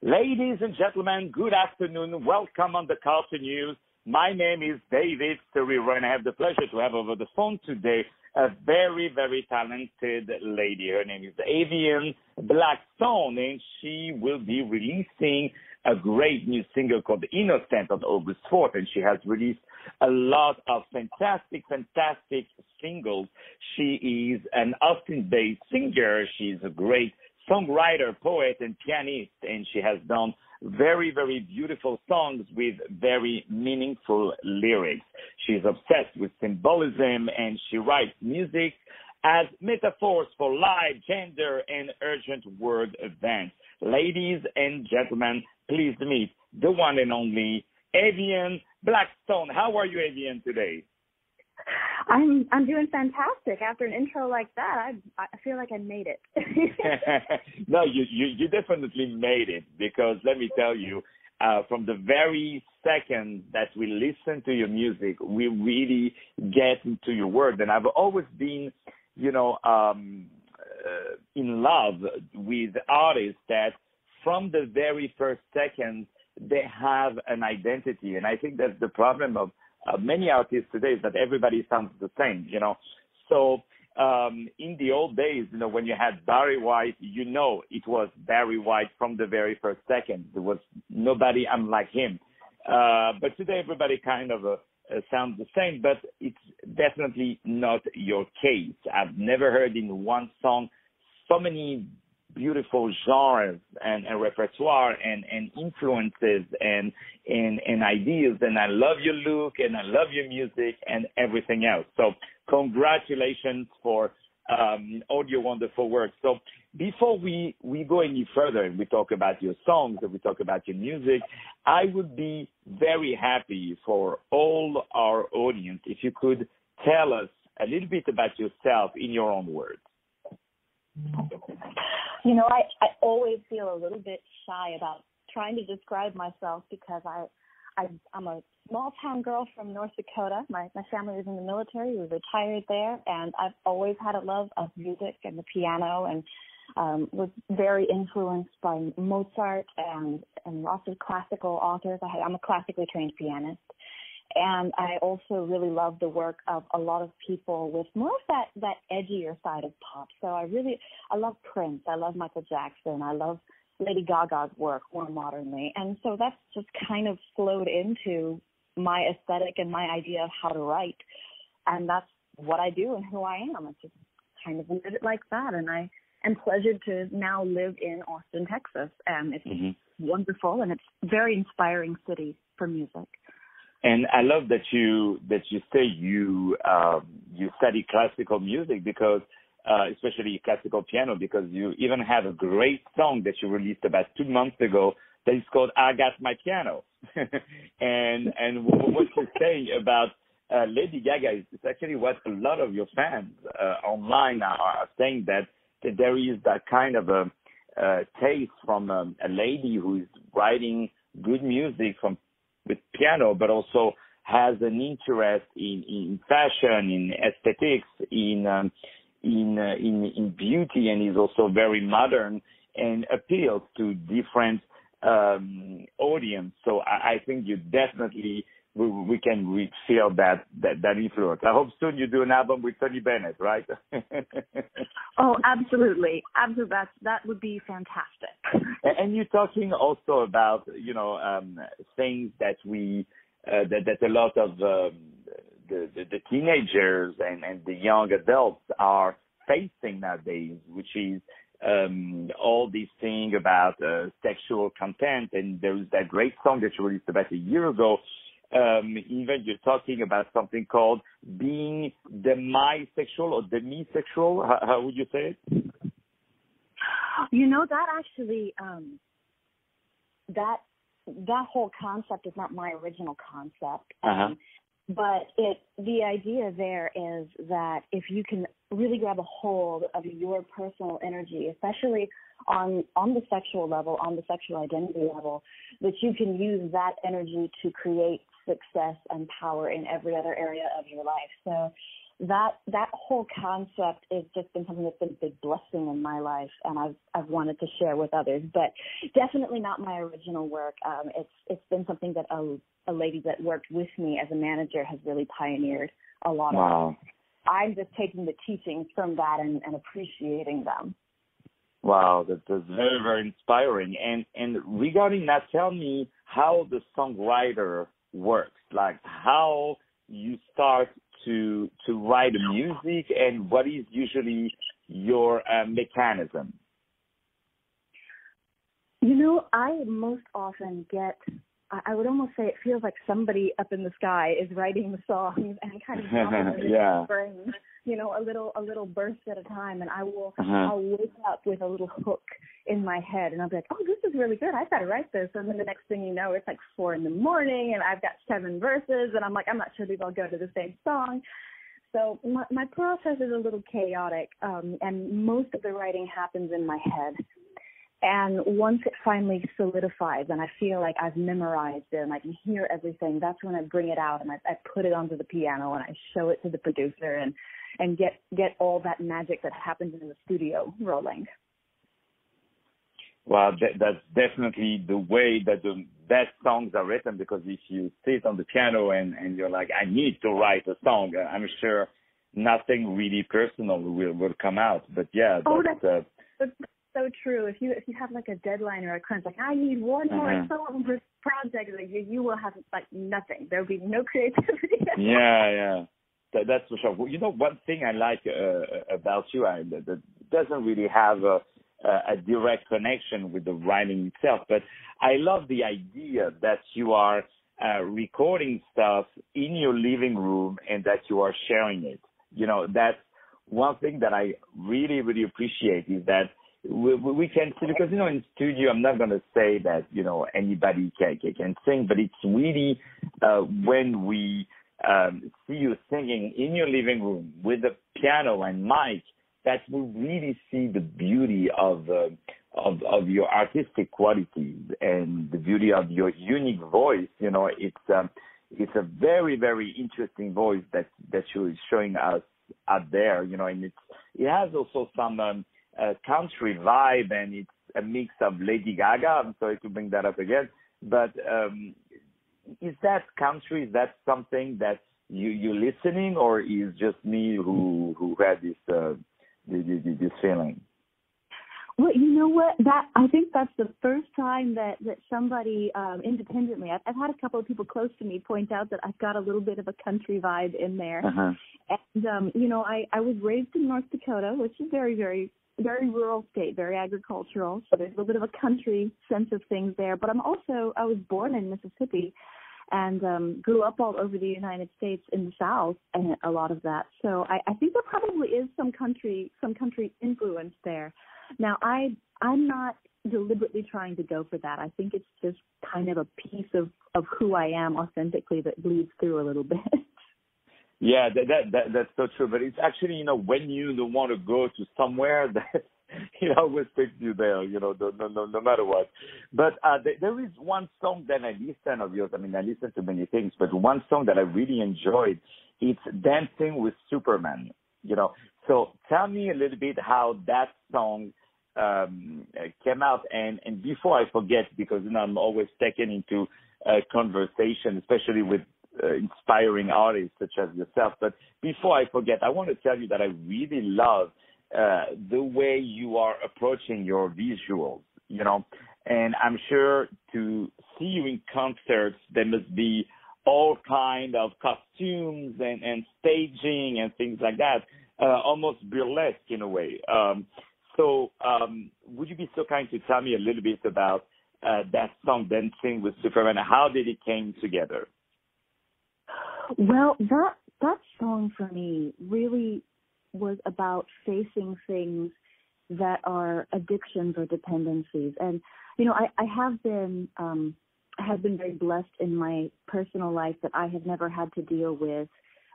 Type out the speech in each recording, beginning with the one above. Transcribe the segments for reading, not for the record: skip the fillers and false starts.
Ladies and gentlemen, good afternoon. Welcome on the Culture News. My name is David SERERO, and I have the pleasure to have over the phone today a very, very talented lady. Her name is Avion Blackstone, and she will be releasing a great new single called Innocent on August 4th, and she has released a lot of fantastic singles. She is an Austin-based singer. She's a great songwriter, poet, and pianist, and she has done very, very beautiful songs with very meaningful lyrics. She's obsessed with symbolism, and she writes music as metaphors for life, gender, and urgent world events. Ladies and gentlemen, please meet the one and only Avion Blackstone. How are you, Avion, today? I'm doing fantastic. After an intro like that, I feel like I made it. No, you definitely made it, because let me tell you, from the very second that we listen to your music, we really get into your work. And I've always been, in love with artists that from the very first second, they have an identity. And I think that's the problem of many artists today, is that everybody sounds the same, So in the old days, when you had Barry White, it was Barry White from the very first second. There was nobody unlike him. But today everybody kind of sounds the same, but it's definitely not your case. I've never heard in one song so many beautiful genres and repertoire and influences and ideas, and I love your look and I love your music and everything else. So congratulations for all your wonderful work. So before we go any further and we talk about your songs and we talk about your music, I would be very happy for all our audience if you could tell us a little bit about yourself in your own words. I always feel a little bit shy about trying to describe myself, because I'm a small town girl from North Dakota. My family was in the military. We were retired there, and I've always had a love of music and the piano, and was very influenced by Mozart and lots of classical authors. I'm a classically trained pianist. And I also really love the work of a lot of people with more of that edgier side of pop. So I love Prince. I love Michael Jackson. I love Lady Gaga's work more modernly. And so that's just kind of flowed into my aesthetic and my idea of how to write. And that's what I do and who I am. It's just kind of weird like that. And I am pleasured to now live in Austin, Texas. And it's wonderful, and it's a very inspiring city for music. And I love that you say you study classical music, because especially classical piano, because you even have a great song that you released about 2 months ago that is called "I Got My Piano." and what you say about Lady Gaga is actually what a lot of your fans online are saying, that there is that kind of a taste from a lady who is writing good music with piano, but also has an interest in fashion, in aesthetics, in beauty, and is also very modern and appeals to different audience. So I think you definitely we can feel that influence. I hope soon you do an album with Tony Bennett, right? Oh, absolutely. That would be fantastic. And you're talking also about, things that that a lot of the teenagers and the young adults are facing nowadays, which is all these things about sexual content. And there was that great song that you released about a year ago. Even you're talking about something called being demisexual or demisexual. How would you say it? That actually, that whole concept is not my original concept. But the idea there is that if you can really grab a hold of your personal energy, especially on the sexual level, on the sexual identity level, that you can use that energy to create success and power in every other area of your life. So that whole concept has just been something that's been a big blessing in my life, and I've wanted to share with others. But definitely not my original work. It's been something that a lady that worked with me as a manager has really pioneered a lot of. I'm just taking the teachings from that and appreciating them. Wow, that's very, very inspiring. And regarding that, tell me how the songwriter works, like how you start to write the music, and what is usually your mechanism? You know, I most often get, I would almost say it feels like somebody up in the sky is writing the songs and kind of dropping it in my brain, you know, a little burst at a time, and I'll wake up with a little hook in my head, and I'll be like, oh, this is really good. I've got to write this. And then the next thing you know, it's like 4 a.m, and I've got 7 verses, and I'm like, I'm not sure these all go to the same song. So my process is a little chaotic, and most of the writing happens in my head. And once it finally solidifies and I feel like I've memorized it and I can hear everything, that's when I bring it out and I put it onto the piano and I show it to the producer and get all that magic that happens in the studio rolling. Well, that's definitely the way that the best songs are written, because if you sit on the piano and you're like, I need to write a song, I'm sure nothing really personal will come out. But yeah, that's so true. If you have like a deadline or a crunch, like I need one more song for this project, like you will have like nothing. There'll be no creativity. Yeah. That's for sure. Well, you know, one thing I like about you, that doesn't really have a direct connection with the writing itself, but I love the idea that you are recording stuff in your living room and that you are sharing it. You know, that's one thing that I really, really appreciate, is that we can see, because, you know, in studio, I'm not going to say that, you know, anybody can sing, but it's really when we see you singing in your living room with the piano and mic, that we really see the beauty of your artistic qualities and the beauty of your unique voice. You know, it's a very, very interesting voice that you're showing us out there. You know, and it has also some country vibe, and it's a mix of Lady Gaga. I'm sorry to bring that up again, but is that country? Is that something that you're listening, or is just me who had this feeling? Well, you know what? I think that's the first time that somebody independently. I've had a couple of people close to me point out that I've got a little bit of a country vibe in there. And you know, I was raised in North Dakota, which is very, very, very rural state, very agricultural. So there's a little bit of a country sense of things there. But I was born in Mississippi and grew up all over the United States in the South, and a lot of that. So I think there probably is some country influence there. Now, I'm not deliberately trying to go for that. I think it's just kind of a piece of who I am authentically that bleeds through a little bit. Yeah, that's so true. But it's actually, you know, when you don't want to go to somewhere, that it always takes you there, you know, no matter what. But there is one song that I listen of yours. I mean, I listen to many things, but one song that I really enjoyed, it's Dancing with Superman, you know. So tell me a little bit how that song came out. And before I forget, because, you know, I'm always taken into conversation, especially with inspiring artists such as yourself. But before I forget, I want to tell you that I really love the way you are approaching your visuals, you know, and I'm sure to see you in concerts, there must be all kind of costumes and staging and things like that, almost burlesque in a way. So would you be so kind to tell me a little bit about that song, Dancing with Superman? How did it came together? Well, that song for me really was about facing things that are addictions or dependencies. And, you know, I have been very blessed in my personal life that I have never had to deal with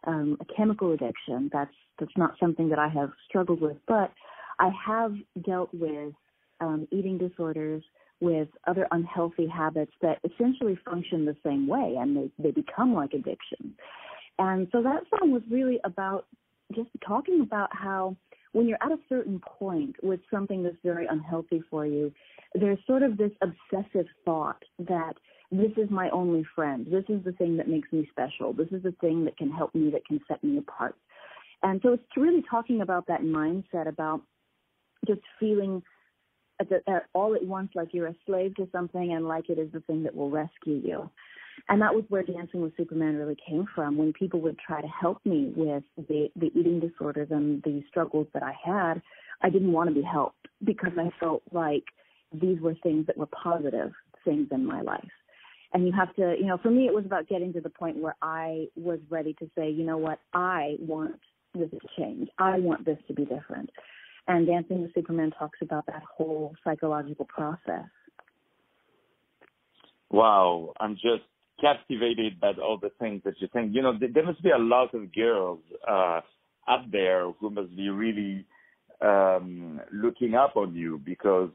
a chemical addiction. That's not something that I have struggled with, but I have dealt with eating disorders, with other unhealthy habits that essentially function the same way, and they become like addiction. And so that song was really about just talking about how when you're at a certain point with something that's very unhealthy for you, there's sort of this obsessive thought that this is my only friend. This is the thing that makes me special. This is the thing that can help me, that can set me apart. And so it's really talking about that mindset, about just feeling all at once like you're a slave to something and like it is the thing that will rescue you. And that was where Dancing with Superman really came from. When people would try to help me with the eating disorders and the struggles that I had, I didn't want to be helped because I felt like these were things that were positive things in my life. And you have to, for me, it was about getting to the point where I was ready to say, you know what, I want this to change. I want this to be different. And Dancing with Superman talks about that whole psychological process. Wow, I'm just captivated by all the things that you're saying. There must be a lot of girls out there who must be really looking up on you, because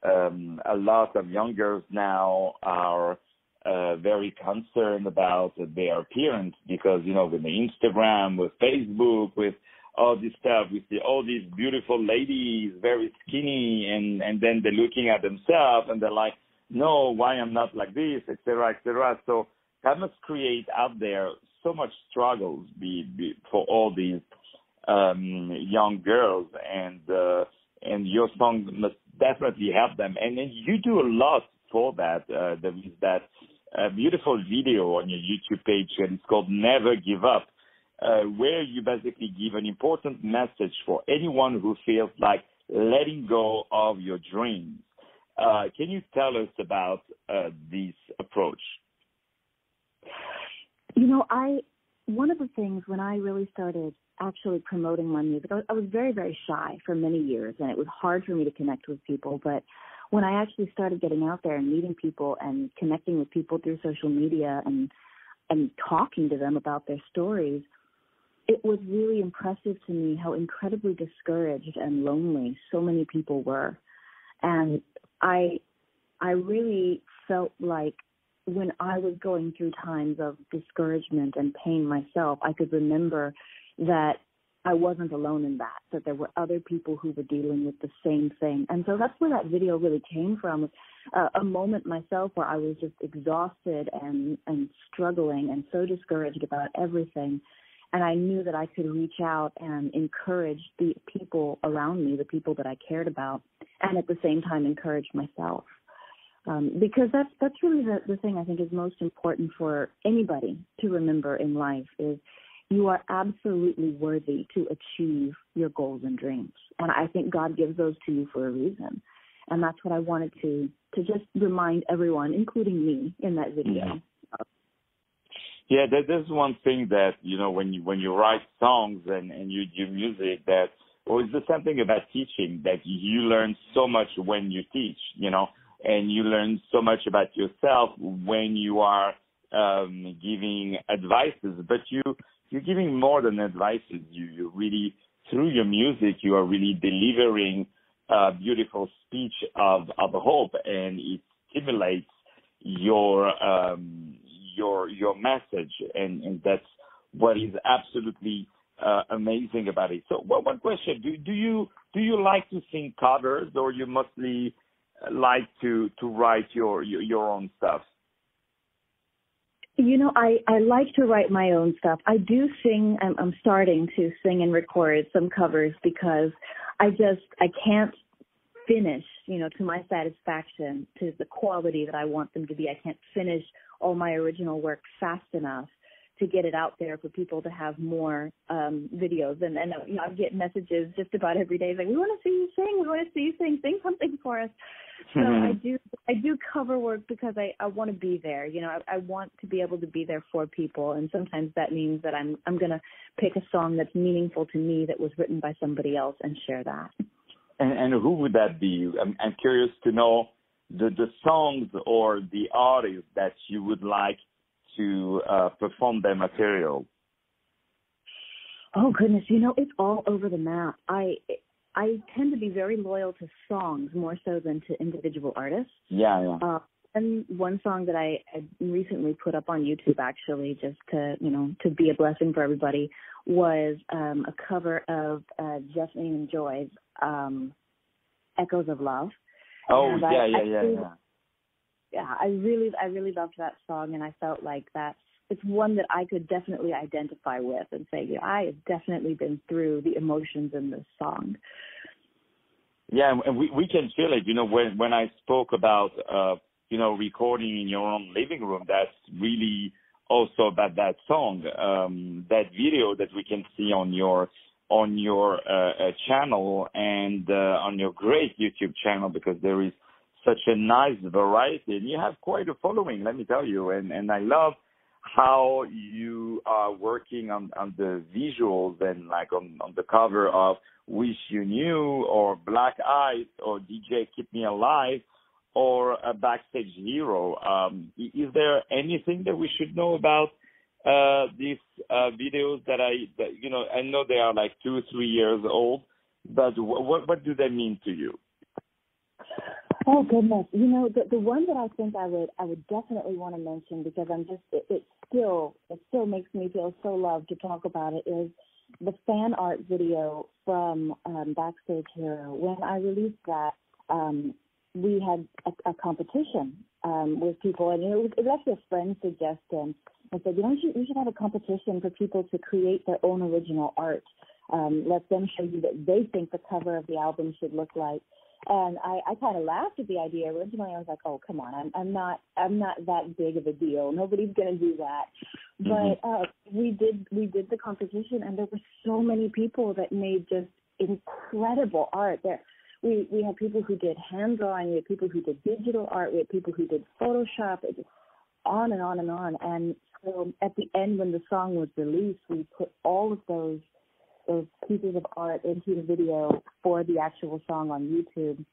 a lot of young girls now are very concerned about their appearance, because, with the Instagram, with Facebook, with all this stuff, we see all these beautiful ladies, very skinny, and then they're looking at themselves and they're like, no, why I'm not like this, et cetera, et cetera. So that must create out there so much struggles for all these young girls, and your song must definitely help them. And then you do a lot for that. There is that beautiful video on your YouTube page, and it's called Never Give Up, where you basically give an important message for anyone who feels like letting go of your dreams. Can you tell us about this approach? One of the things when I really started actually promoting my music, I was very, very shy for many years, and it was hard for me to connect with people. But when I actually started getting out there and meeting people and connecting with people through social media and talking to them about their stories, it was really impressive to me how incredibly discouraged and lonely so many people were. And I really felt like when I was going through times of discouragement and pain myself, I could remember that I wasn't alone in that there were other people who were dealing with the same thing. And so that's where that video really came from, a moment myself where I was just exhausted and struggling and so discouraged about everything. And I knew that I could reach out and encourage the people around me, the people that I cared about, and at the same time encourage myself. Because that's really the thing I think is most important for anybody to remember in life is you are absolutely worthy to achieve your goals and dreams. And I think God gives those to you for a reason. And that's what I wanted to just remind everyone, including me, in that video. Mm-hmm. Yeah, there's one thing that, when you write songs and you do music, that, or is there something about teaching that you learn so much when you teach, and you learn so much about yourself when you are giving advices, but you're giving more than advices. You really, through your music, you are really delivering a beautiful speech of hope, and it stimulates your message, and that's what is absolutely amazing about it. So, one question: do you like to sing covers, or you mostly like to write your own stuff? I like to write my own stuff. I do sing. I'm starting to sing and record some covers because I can't finish, to my satisfaction, to the quality that I want them to be. I can't finish all my original work fast enough to get it out there for people to have more videos. And I get messages just about every day saying, we want to see you sing. We want to see you sing something for us. So I do cover work because I want to be there. I want to be able to be there for people. And sometimes that means that I'm going to pick a song that's meaningful to me that was written by somebody else and share that. And who would that be? I'm curious to know the songs or the artists that you would like to perform their material. Oh, goodness. It's all over the map. I tend to be very loyal to songs more so than to individual artists. Yeah. one song that I recently put up on YouTube, actually, just to be a blessing for everybody, was a cover of Jasmine and Joy's "Echoes of Love." Oh, and yeah. I really loved that song, and I felt like it's one that I could definitely identify with and say, I have definitely been through the emotions in this song. Yeah, and we can feel it. When I spoke about recording in your own living room, that's really also about that song, that video that we can see on your channel and on your great YouTube channel, because there is such a nice variety, and you have quite a following, let me tell you. And I love how you are working on the visuals, and like on the cover of Wish You Knew, or Black Eyes, or DJ Keep Me Alive, or a Backstage Hero. Is there anything that we should know about these videos that I know they are like 2 or 3 years old, but what do they mean to you? Oh goodness, the one that I think I would definitely want to mention, because it still makes me feel so loved to talk about it, is the fan art video from Backstage Hero. When I released that, we had a competition with people, and it was actually a friend's suggestion. I said, you should have a competition for people to create their own original art. Let them show you what they think the cover of the album should look like. And I kind of laughed at the idea. Originally, I was like, "Oh, come on! I'm not that big of a deal. Nobody's going to do that." But we did the competition, and there were so many people that made just incredible art. We had people who did hand drawing. We had people who did digital art. We had people who did Photoshop. It just on and on and on. And so at the end, when the song was released, we put all of those pieces of art into the video for the actual song on YouTube,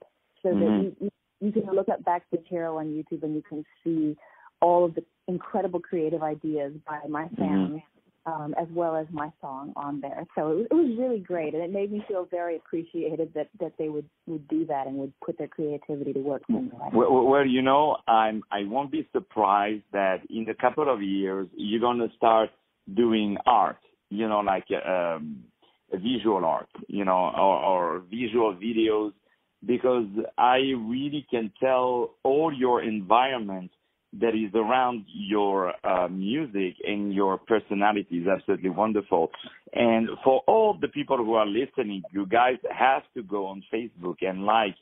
so that you can look up Backstage Hero on YouTube, and you can see all of the incredible creative ideas by my fans, as well as my song on there. So it was really great, and it made me feel very appreciated that they would do that and would put their creativity to work for me. Well, I won't be surprised that in a couple of years you're going to start doing art, like visual art, or visual videos, because I really can tell all your environment that is around your music and your personality is absolutely wonderful. And for all the people who are listening, you guys have to go on Facebook and like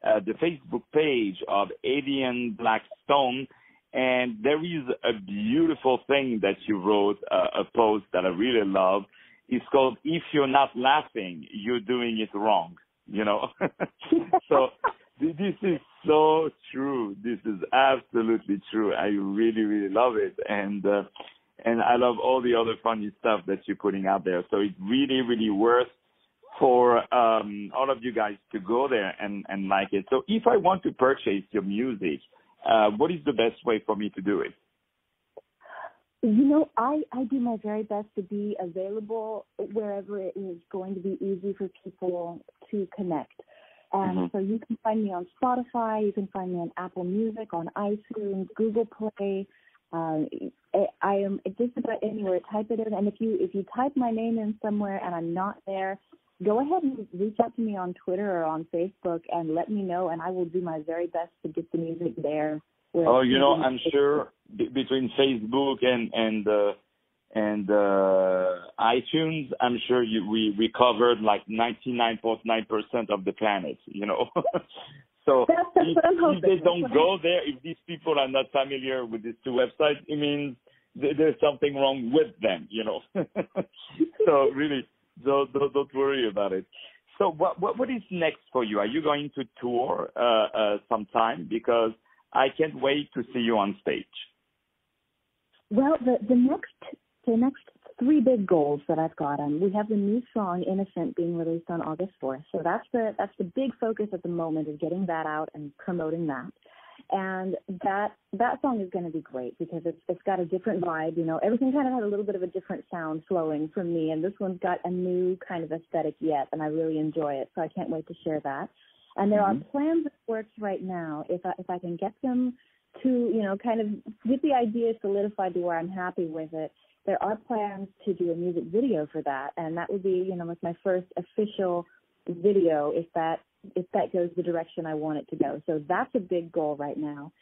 the Facebook page of Avion Blackstone. And there is a beautiful thing that you wrote, a post that I really love. It's called "If You're Not Laughing, You're Doing It Wrong." So this is so true. This is absolutely true. I really, really love it, and I love all the other funny stuff that you're putting out there. So it's really, really worth for all of you guys to go there and like it. So if I want to purchase your music, what is the best way for me to do it? I do my very best to be available wherever it is going to be easy for people to connect. So you can find me on Spotify, you can find me on Apple Music, on iTunes, Google Play. I am just about anywhere. Type it in, and if you type my name in somewhere and I'm not there, go ahead and reach out to me on Twitter or on Facebook and let me know, and I will do my very best to get the music there. I'm sure between Facebook and iTunes, I'm sure we covered like 99.9% of the planet, So if they don't go there, if these people are not familiar with these two websites, it means there's something wrong with them, So really, don't worry about it. So what is next for you? Are you going to tour sometime? Because I can't wait to see you on stage. Well, the next 3 big goals that I've got, we have the new song "Innocent" being released on August 4th. So that's the big focus at the moment, is getting that out and promoting that. And that song is going to be great because it's got a different vibe. Everything kind of had a little bit of a different sound flowing from me, and this one's got a new kind of aesthetic yet, and I really enjoy it. So I can't wait to share that. And there are plans in the works right now. If I can get them kind of get the idea solidified to where I'm happy with it, there are plans to do a music video for that, and that would be, like my first official video if that goes the direction I want it to go. So that's a big goal right now.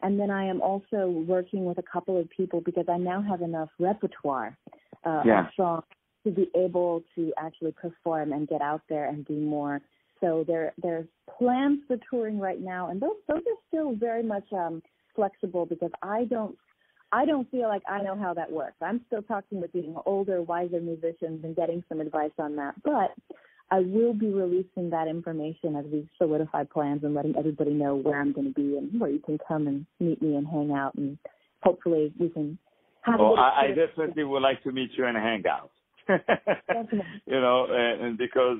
And then I am also working with a couple of people because I now have enough repertoire of songs to be able to actually perform and get out there and do more. So there's plans for touring right now, and those are still very much flexible because I don't feel like I know how that works. I'm still talking with older, wiser musicians and getting some advice on that. But I will be releasing that information as we solidify plans and letting everybody know where I'm going to be and where you can come and meet me and hang out, and hopefully we can have I definitely would like to meet you and hang out. Definitely. And because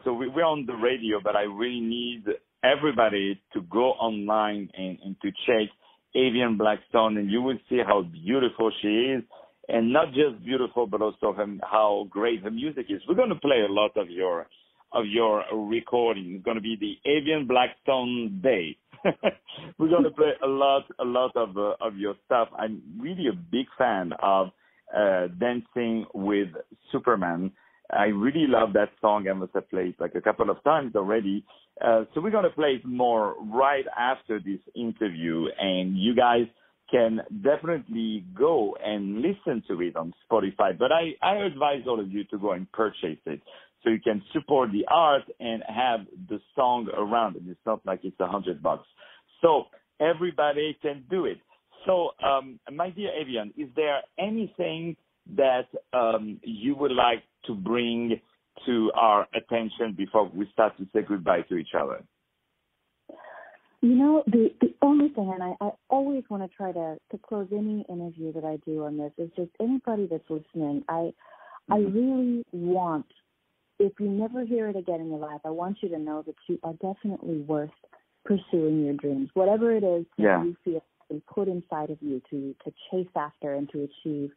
so we're on the radio, but I really need everybody to go online and to check Avion Blackstone, and you will see how beautiful she is, and not just beautiful, but also how great her music is. We're going to play a lot of your recording. It's going to be the Avion Blackstone Day. We're going to play a lot of your stuff. I'm really a big fan of Dancing with Superman. I really love that song. I must have played it like a couple of times already. So we're going to play it more right after this interview, and you guys can definitely go and listen to it on Spotify. But I advise all of you to go and purchase it so you can support the art and have the song around it. It's not like it's $100. So everybody can do it. So, my dear Avion, is there anything that you would like to bring to our attention before we start to say goodbye to each other? The only thing, and I always want to try to close any interview that I do on this, is just anybody that's listening, I really want, if you never hear it again in your life, I want you to know that you are definitely worth pursuing your dreams, whatever it is that you feel and put inside of you to chase after and to achieve.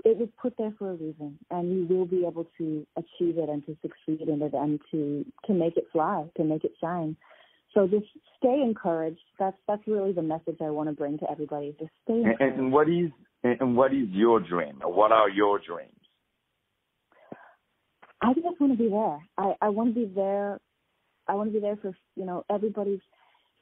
It was put there for a reason, and you will be able to achieve it and to succeed in it and to make it fly, to make it shine. So just stay encouraged. That's really the message I want to bring to everybody. Just stay encouraged. And what is your dream? What are your dreams? I just want to be there. I want to be there. I want to be there for everybody's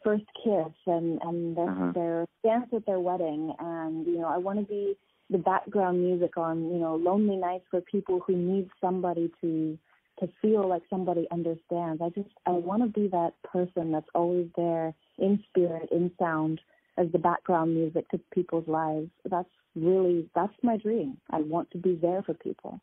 first kiss and their dance at their wedding, and I want to be the background music on lonely nights for people who need somebody to feel like somebody understands. I want to be that person that's always there in spirit, in sound, as the background music to people's lives. That's my dream. I want to be there for people.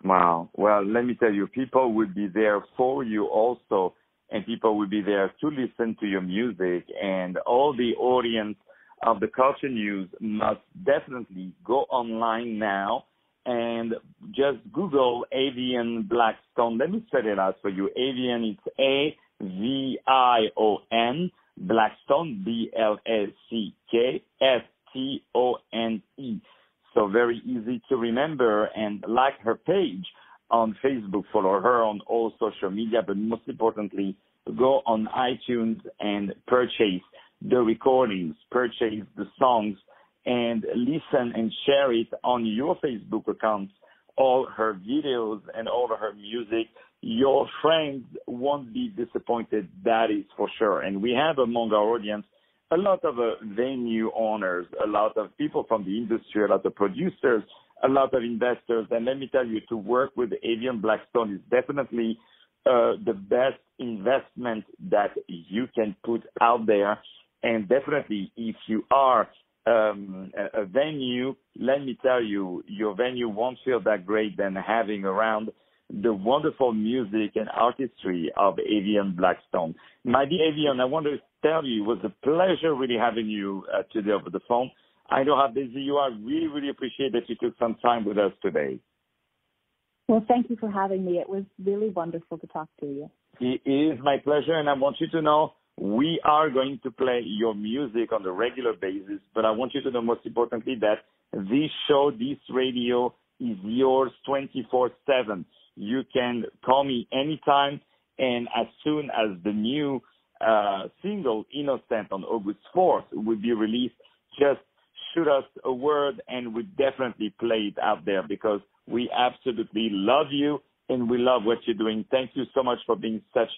Wow. Well, let me tell you, people will be there for you also, and people will be there to listen to your music, and all the audience of the Culture News must definitely go online now and just Google Avion Blackstone. Let me spell it out for you. Avion, it's A-V-I-O-N, Blackstone, B-L-A-C-K-S-T-O-N-E. So very easy to remember, and like her page on Facebook, follow her on all social media, but most importantly, go on iTunes and purchase the recordings, purchase the songs, and listen and share it on your Facebook accounts, all her videos and all of her music. Your friends won't be disappointed, that is for sure. And we have among our audience a lot of venue owners, a lot of people from the industry, a lot of producers, a lot of investors. And let me tell you, to work with Avion Blackstone is definitely the best investment that you can put out there. And definitely, if you are a venue, let me tell you, your venue won't feel that great than having around the wonderful music and artistry of Avion Blackstone. My dear Avion, I want to tell you, it was a pleasure really having you today over the phone. I know how busy you are. Really, really appreciate that you took some time with us today. Well, thank you for having me. It was really wonderful to talk to you. It is my pleasure, and I want you to know we are going to play your music on a regular basis, but I want you to know most importantly that this show, this radio is yours 24/7. You can call me anytime, and as soon as the new single, Innocent, on August 4th will be released, just shoot us a word and we definitely play it out there because we absolutely love you and we love what you're doing. Thank you so much for being such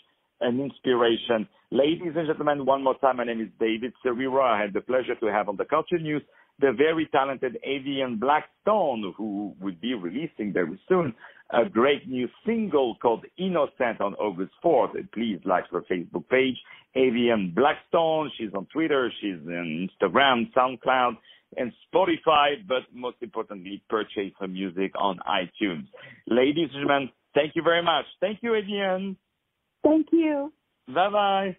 an inspiration. Ladies and gentlemen, one more time, my name is David SERERO. I had the pleasure to have on the Culture News the very talented Avion Blackstone, who will be releasing very soon a great new single called Innocent on August 4th. Please like her Facebook page, Avion Blackstone. She's on Twitter, she's on Instagram, SoundCloud, and Spotify, but most importantly, purchase her music on iTunes. Ladies and gentlemen, thank you very much. Thank you, Avion. Thank you. Bye-bye.